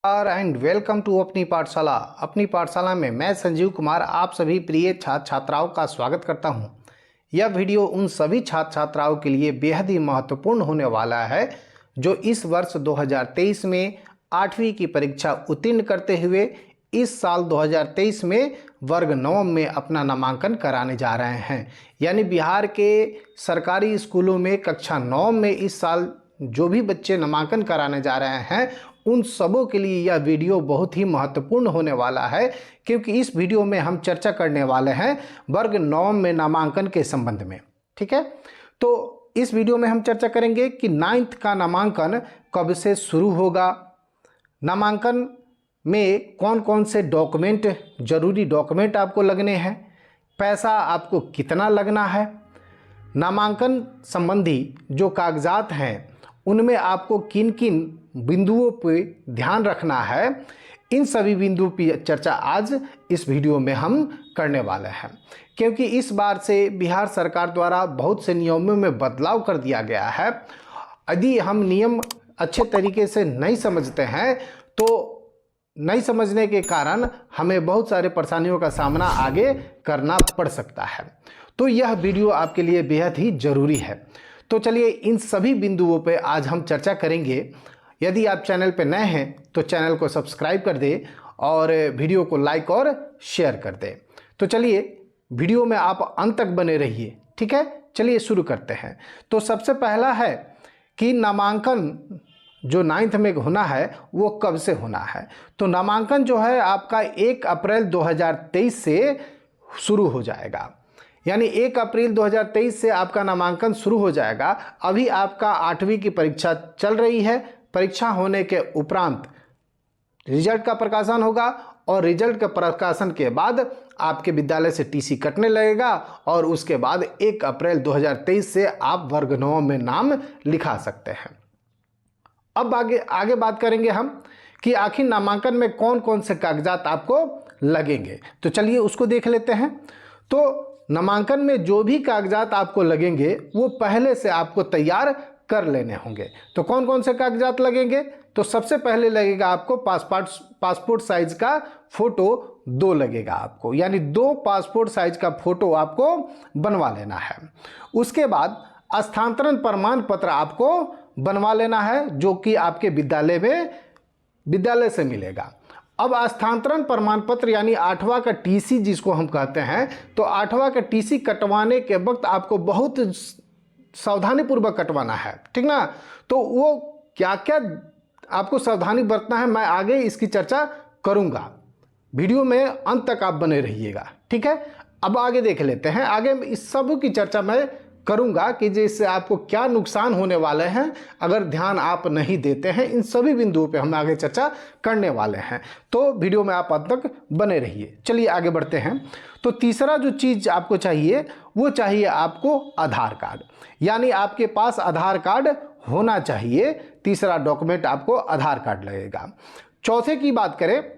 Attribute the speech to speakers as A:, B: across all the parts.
A: And welcome to अपनी पाठशाला में मैं संजीव कुमार आप सभी प्रिय छात्र छात्राओं का स्वागत करता हूं। यह वीडियो उन सभी छात्र छात्राओं के लिए बेहद ही महत्वपूर्ण होने वाला है जो इस वर्ष 2023 में 8वीं की परीक्षा उत्तीर्ण करते हुए इस साल 2023 में वर्ग 9 में अपना नामांकन कराने जा रहे हैं। यानी बिहार के सरकारी स्कूलों में कक्षा 9 में इस साल जो भी बच्चे नामांकन कराने जा रहे हैं उन सबों के लिए यह वीडियो बहुत ही महत्वपूर्ण होने वाला है, क्योंकि इस वीडियो में हम चर्चा करने वाले हैं वर्ग 9 में नामांकन के संबंध में। ठीक है, तो इस वीडियो में हम चर्चा करेंगे कि 9th का नामांकन कब से शुरू होगा, नामांकन में कौन कौन से जरूरी डॉक्यूमेंट आपको लगने हैं, पैसा आपको कितना लगना है, नामांकन संबंधी जो कागजात हैं उनमें आपको किन किन बिंदुओं पे ध्यान रखना है, इन सभी बिंदुओं की चर्चा आज इस वीडियो में हम करने वाले हैं। क्योंकि इस बार से बिहार सरकार द्वारा बहुत से नियमों में बदलाव कर दिया गया है। यदि हम नियम अच्छे तरीके से नहीं समझते हैं तो नहीं समझने के कारण हमें बहुत सारे परेशानियों का सामना आगे करना पड़ सकता है। तो यह वीडियो आपके लिए बेहद ही ज़रूरी है। तो चलिए इन सभी बिंदुओं पे आज हम चर्चा करेंगे। यदि आप चैनल पे नए हैं तो चैनल को सब्सक्राइब कर दें और वीडियो को लाइक और शेयर कर दें। तो चलिए वीडियो में आप अंत तक बने रहिए। ठीक है, चलिए शुरू करते हैं। तो सबसे पहला है कि नामांकन जो 9th में होना है वो कब से होना है। तो नामांकन जो है आपका 1 अप्रैल 2023 से शुरू हो जाएगा। यानी 1 अप्रैल 2023 से आपका नामांकन शुरू हो जाएगा। अभी आपका 8वीं की परीक्षा चल रही है। परीक्षा होने के उपरांत रिजल्ट का प्रकाशन होगा और रिजल्ट के प्रकाशन के बाद आपके विद्यालय से टीसी कटने लगेगा और उसके बाद 1 अप्रैल 2023 से आप वर्ग 9 में नाम लिखा सकते हैं। अब आगे बात करेंगे हम कि आखिर नामांकन में कौन कौन से कागजात आपको लगेंगे। तो चलिए उसको देख लेते हैं। तो नामांकन में जो भी कागजात आपको लगेंगे वो पहले से आपको तैयार कर लेने होंगे। तो कौन कौन से कागजात लगेंगे? तो सबसे पहले लगेगा आपको पासपोर्ट साइज का फोटो 2 लगेगा आपको, यानी 2 पासपोर्ट साइज का फोटो आपको बनवा लेना है। उसके बाद स्थानांतरण प्रमाण पत्र आपको बनवा लेना है जो कि आपके विद्यालय से मिलेगा। अब स्थानांतरण प्रमाण पत्र यानी 8वां का टीसी जिसको हम कहते हैं, तो 8वां का टीसी कटवाने के वक्त आपको बहुत सावधानी पूर्वक कटवाना है। ठीक ना, तो वो क्या क्या आपको सावधानी बरतना है मैं आगे इसकी चर्चा करूंगा। वीडियो में अंत तक आप बने रहिएगा। ठीक है, अब आगे देख लेते हैं। आगे इस सब की चर्चा मैं करूंगा कि जिससे आपको क्या नुकसान होने वाले हैं अगर ध्यान आप नहीं देते हैं। इन सभी बिंदुओं पे हम आगे चर्चा करने वाले हैं, तो वीडियो में आप अंत तक बने रहिए। चलिए आगे बढ़ते हैं। तो तीसरा जो चीज़ आपको चाहिए वो चाहिए आपको आधार कार्ड, यानी आपके पास आधार कार्ड होना चाहिए। तीसरा डॉक्यूमेंट आपको आधार कार्ड लगेगा। चौथे की बात करें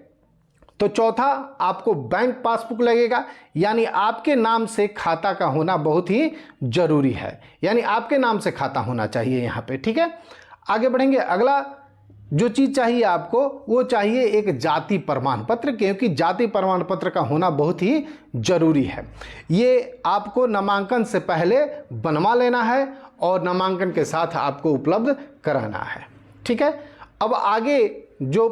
A: तो चौथा आपको बैंक पासबुक लगेगा, यानी आपके नाम से खाता का होना बहुत ही जरूरी है। यानी आपके नाम से खाता होना चाहिए यहाँ पे। ठीक है, आगे बढ़ेंगे। अगला जो चीज़ चाहिए आपको वो चाहिए एक जाति प्रमाण पत्र, क्योंकि जाति प्रमाण पत्र का होना बहुत ही जरूरी है। ये आपको नामांकन से पहले बनवा लेना है और नामांकन के साथ आपको उपलब्ध कराना है। ठीक है, अब आगे जो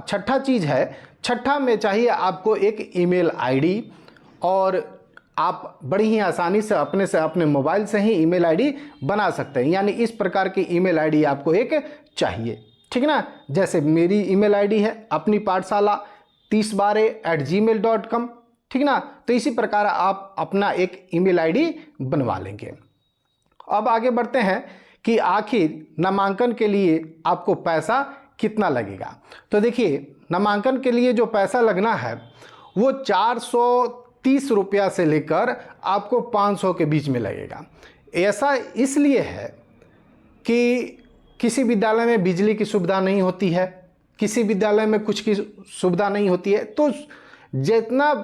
A: छठा चीज़ है, छठा में चाहिए आपको एक ईमेल आईडी, और आप बड़ी ही आसानी से अपने मोबाइल से ही ईमेल आईडी बना सकते हैं। यानी इस प्रकार की ईमेल आईडी आपको एक चाहिए। ठीक ना, जैसे मेरी ईमेल आईडी है अपनी पाठशाला 3012@gmail.com। ठीक ना, तो इसी प्रकार आप अपना एक ईमेल आईडी बनवा लेंगे। अब आगे बढ़ते हैं कि आखिर नामांकन के लिए आपको पैसा कितना लगेगा। तो देखिए नामांकन के लिए जो पैसा लगना है वो 430 रुपया से लेकर आपको 500 के बीच में लगेगा। ऐसा इसलिए है कि किसी विद्यालय में बिजली की सुविधा नहीं होती है, किसी विद्यालय में कुछ की सुविधा नहीं होती है। तो जितना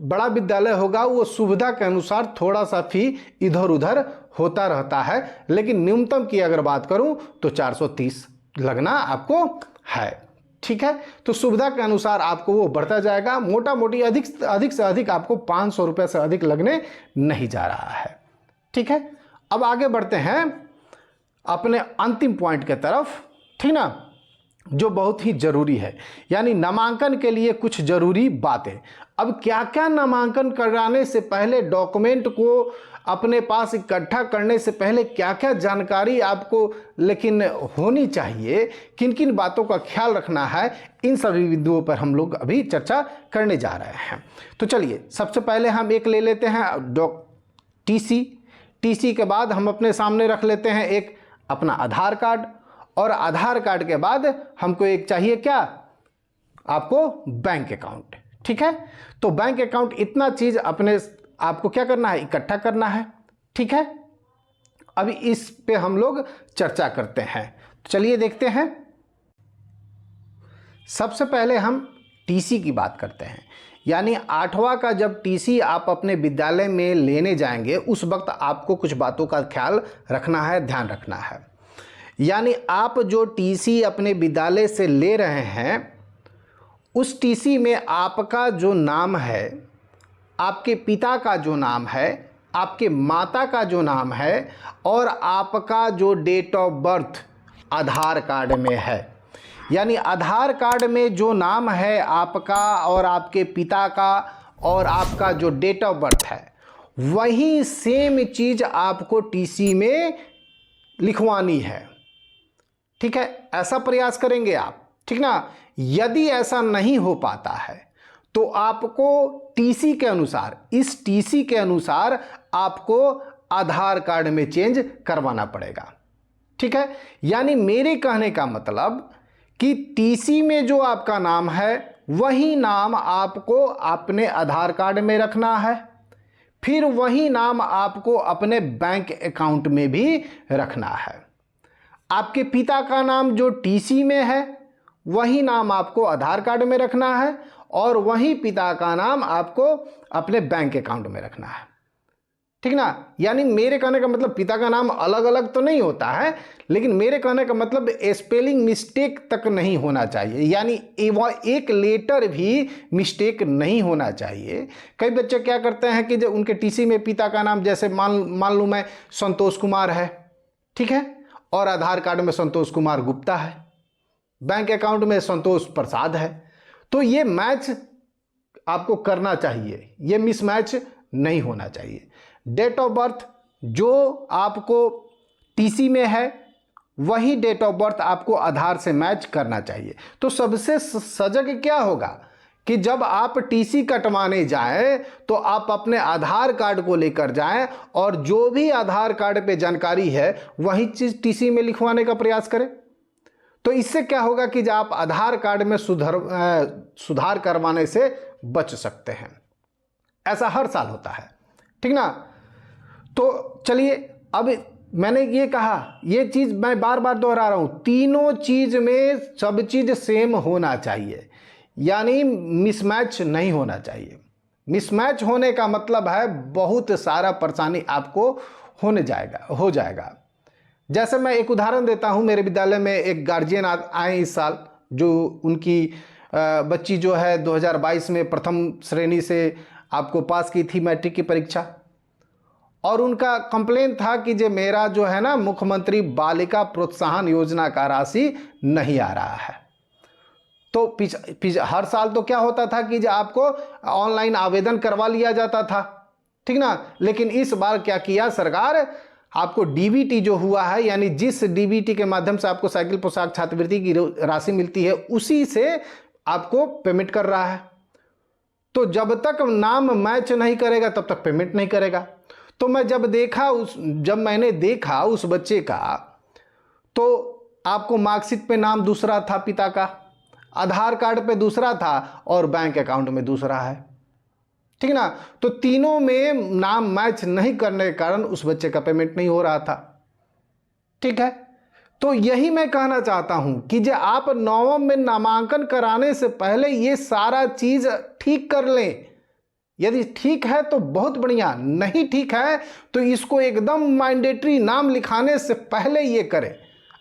A: बड़ा विद्यालय होगा वो सुविधा के अनुसार थोड़ा सा फी इधर उधर होता रहता है, लेकिन न्यूनतम की अगर बात करूं तो 430 लगना आपको है। ठीक है। तो सुविधा के अनुसार आपको वो बढ़ता जाएगा, मोटा मोटी अधिक से अधिक आपको 500 रुपये से अधिक लगने नहीं जा रहा है, ठीक है। अब आगे बढ़ते हैं अपने अंतिम पॉइंट के तरफ, ठीक ना, जो बहुत ही जरूरी है, यानी नामांकन के लिए कुछ जरूरी बातें। अब क्या क्या नामांकन कराने से पहले, डॉक्यूमेंट को अपने पास इकट्ठा करने से पहले क्या क्या जानकारी आपको लेकिन होनी चाहिए, किन किन बातों का ख्याल रखना है, इन सभी बिंदुओं पर हम लोग अभी चर्चा करने जा रहे हैं। तो चलिए सबसे पहले हम एक ले लेते हैं टीसी के बाद हम अपने सामने रख लेते हैं एक अपना आधार कार्ड, और आधार कार्ड के बाद हमको एक चाहिए क्या, आपको बैंक अकाउंट, ठीक है। तो बैंक अकाउंट, इतना चीज आपको क्या करना है, इकट्ठा करना है, ठीक है। अभी इस पे हम लोग चर्चा करते हैं। तो चलिए देखते हैं। सबसे पहले हम टीसी की बात करते हैं, यानी 8वां का जब टीसी आप अपने विद्यालय में लेने जाएंगे उस वक्त आपको कुछ बातों का ख्याल रखना है, ध्यान रखना है। यानी आप जो टीसी अपने विद्यालय से ले रहे हैं उस टीसी में आपका जो नाम है, आपके पिता का जो नाम है, आपके माता का जो नाम है, और आपका जो date of birth Aadhaar card में है, यानी आधार कार्ड में जो नाम है आपका और आपके पिता का और आपका जो डेट ऑफ बर्थ है, वही सेम चीज आपको टीसी में लिखवानी है, ठीक है। ऐसा प्रयास करेंगे आप, ठीक ना। यदि ऐसा नहीं हो पाता है तो आपको टीसी के अनुसार, इस टीसी के अनुसार आपको आधार कार्ड में चेंज करवाना पड़ेगा, ठीक है। यानी मेरे कहने का मतलब कि टीसी में जो आपका नाम है वही नाम आपको अपने आधार कार्ड में रखना है, फिर वही नाम आपको अपने बैंक अकाउंट में भी रखना है। आपके पिता का नाम जो टीसी में है वही नाम आपको आधार कार्ड में रखना है, और वही पिता का नाम आपको अपने बैंक अकाउंट में रखना है, ठीक ना। यानी मेरे कहने का मतलब पिता का नाम अलग अलग तो नहीं होता है, लेकिन मेरे कहने का मतलब स्पेलिंग मिस्टेक तक नहीं होना चाहिए, यानी एक लेटर भी मिस्टेक नहीं होना चाहिए। कई बच्चे क्या करते हैं कि जब उनके टीसी में पिता का नाम, जैसे मान लूँ मैं संतोष कुमार है, ठीक है, और आधार कार्ड में संतोष कुमार गुप्ता है, बैंक अकाउंट में संतोष प्रसाद है, तो ये मैच आपको करना चाहिए, ये मिसमैच नहीं होना चाहिए। डेट ऑफ बर्थ जो आपको टीसी में है वही डेट ऑफ बर्थ आपको आधार से मैच करना चाहिए। तो सबसे सजग क्या होगा कि जब आप टीसी कटवाने जाएं तो आप अपने आधार कार्ड को लेकर जाएं, और जो भी आधार कार्ड पे जानकारी है वही चीज़ टीसी में लिखवाने का प्रयास करें। तो इससे क्या होगा कि जब आप आधार कार्ड में सुधार करवाने से बच सकते हैं। ऐसा हर साल होता है, ठीक ना। तो चलिए, अब मैंने ये कहा, ये चीज़ मैं बार बार दोहरा रहा हूँ, तीनों चीज़ में सब चीज़ सेम होना चाहिए, यानी मिसमैच नहीं होना चाहिए। मिसमैच होने का मतलब है बहुत सारा परेशानी आपको हो जाएगा। जैसे मैं एक उदाहरण देता हूं, मेरे विद्यालय में एक गार्जियन आए इस साल, जो उनकी बच्ची जो है 2022 में प्रथम श्रेणी से आपको पास की थी मैट्रिक की परीक्षा, और उनका कंप्लेन था कि जो मेरा जो है ना मुख्यमंत्री बालिका प्रोत्साहन योजना का राशि नहीं आ रहा है। तो हर साल तो क्या होता था कि जो आपको ऑनलाइन आवेदन करवा लिया जाता था, ठीक ना, लेकिन इस बार क्या किया सरकार, आपको डीबीटी जो हुआ है, यानी जिस डीबीटी के माध्यम से आपको साइकिल पोशाक छात्रवृत्ति की राशि मिलती है उसी से आपको पेमेंट कर रहा है। तो जब तक नाम मैच नहीं करेगा तब तक पेमेंट नहीं करेगा। तो मैं जब मैंने देखा उस बच्चे का, तो आपको मार्कशीट पे नाम दूसरा था पिता का, आधार कार्ड पे दूसरा था, और बैंक अकाउंट में दूसरा है, ठीक ना। तो तीनों में नाम मैच नहीं करने के कारण उस बच्चे का पेमेंट नहीं हो रहा था, ठीक है। तो यही मैं कहना चाहता हूं कि जो आप नवम में नामांकन कराने से पहले ये सारा चीज ठीक कर लें। यदि ठीक है तो बहुत बढ़िया, नहीं ठीक है तो इसको एकदम मैंडेटरी नाम लिखाने से पहले ये करें।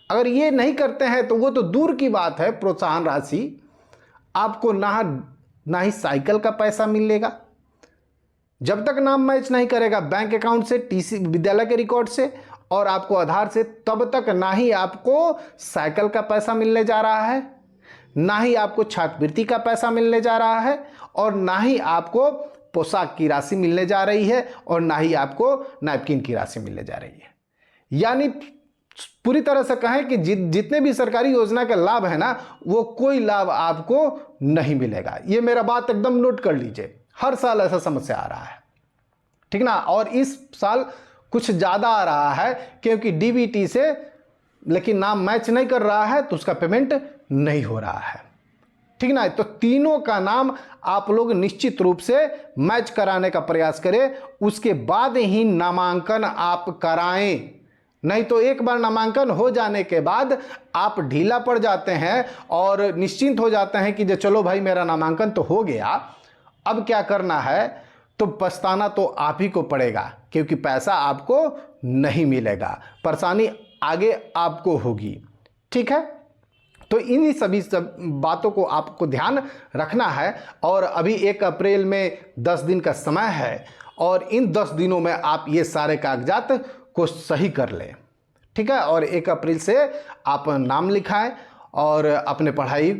A: अगर ये नहीं करते हैं तो वो तो दूर की बात है, प्रोत्साहन राशि आपको ना ही साइकिल का पैसा मिलेगा, जब तक नाम मैच नहीं करेगा बैंक अकाउंट से, टीसी विद्यालय के रिकॉर्ड से और आपको आधार से, तब तक ना ही आपको साइकिल का पैसा मिलने जा रहा है, ना ही आपको छात्रवृत्ति का पैसा मिलने जा रहा है, और ना ही आपको पोशाक की राशि मिलने जा रही है, और ना ही आपको नैपकिन की राशि मिलने जा रही है। यानी पूरी तरह से कहें कि जितने भी सरकारी योजना के लाभ है ना, वो कोई लाभ आपको नहीं मिलेगा। ये मेरा बात एकदम नोट कर लीजिए, हर साल ऐसा समस्या आ रहा है, ठीक ना। और इस साल कुछ ज़्यादा आ रहा है क्योंकि डीबीटी से लेकिन नाम मैच नहीं कर रहा है तो उसका पेमेंट नहीं हो रहा है, ठीक ना। तो तीनों का नाम आप लोग निश्चित रूप से मैच कराने का प्रयास करें, उसके बाद ही नामांकन आप कराएं। नहीं तो एक बार नामांकन हो जाने के बाद आप ढीला पड़ जाते हैं और निश्चिंत हो जाते हैं कि जो चलो भाई मेरा नामांकन तो हो गया, अब क्या करना है, तो पछताना तो आप ही को पड़ेगा क्योंकि पैसा आपको नहीं मिलेगा, परेशानी आगे आपको होगी, ठीक है। तो इन्हीं सभी बातों को आपको ध्यान रखना है। और अभी 1 अप्रैल में 10 दिन का समय है और इन 10 दिनों में आप ये सारे कागजात को सही कर लें, ठीक है। और 1 अप्रैल से आप नाम लिखाएं और अपने पढ़ाई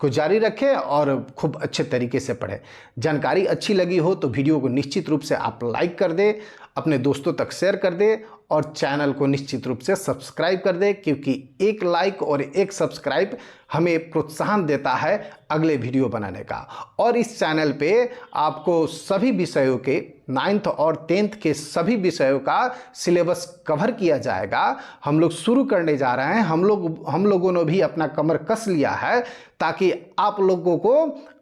A: को जारी रखें और खूब अच्छे तरीके से पढ़ें। जानकारी अच्छी लगी हो तो वीडियो को निश्चित रूप से आप लाइक कर दें, अपने दोस्तों तक शेयर कर दें और चैनल को निश्चित रूप से सब्सक्राइब कर दें, क्योंकि एक लाइक और एक सब्सक्राइब हमें प्रोत्साहन देता है अगले वीडियो बनाने का। और इस चैनल पे आपको सभी विषयों के 9th और 10th के सभी विषयों का सिलेबस कवर किया जाएगा। हम लोग शुरू करने जा रहे हैं, हम लोगों ने भी अपना कमर कस लिया है ताकि आप लोगों को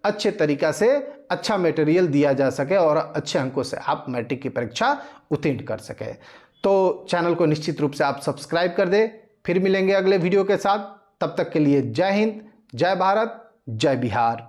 A: अच्छे तरीक़ा से अच्छा मटेरियल दिया जा सके और अच्छे अंकों से आप मैट्रिक की परीक्षा उत्तीर्ण कर सके। तो चैनल को निश्चित रूप से आप सब्सक्राइब कर दें। फिर मिलेंगे अगले वीडियो के साथ, तब तक के लिए जय हिंद, जय भारत, जय बिहार।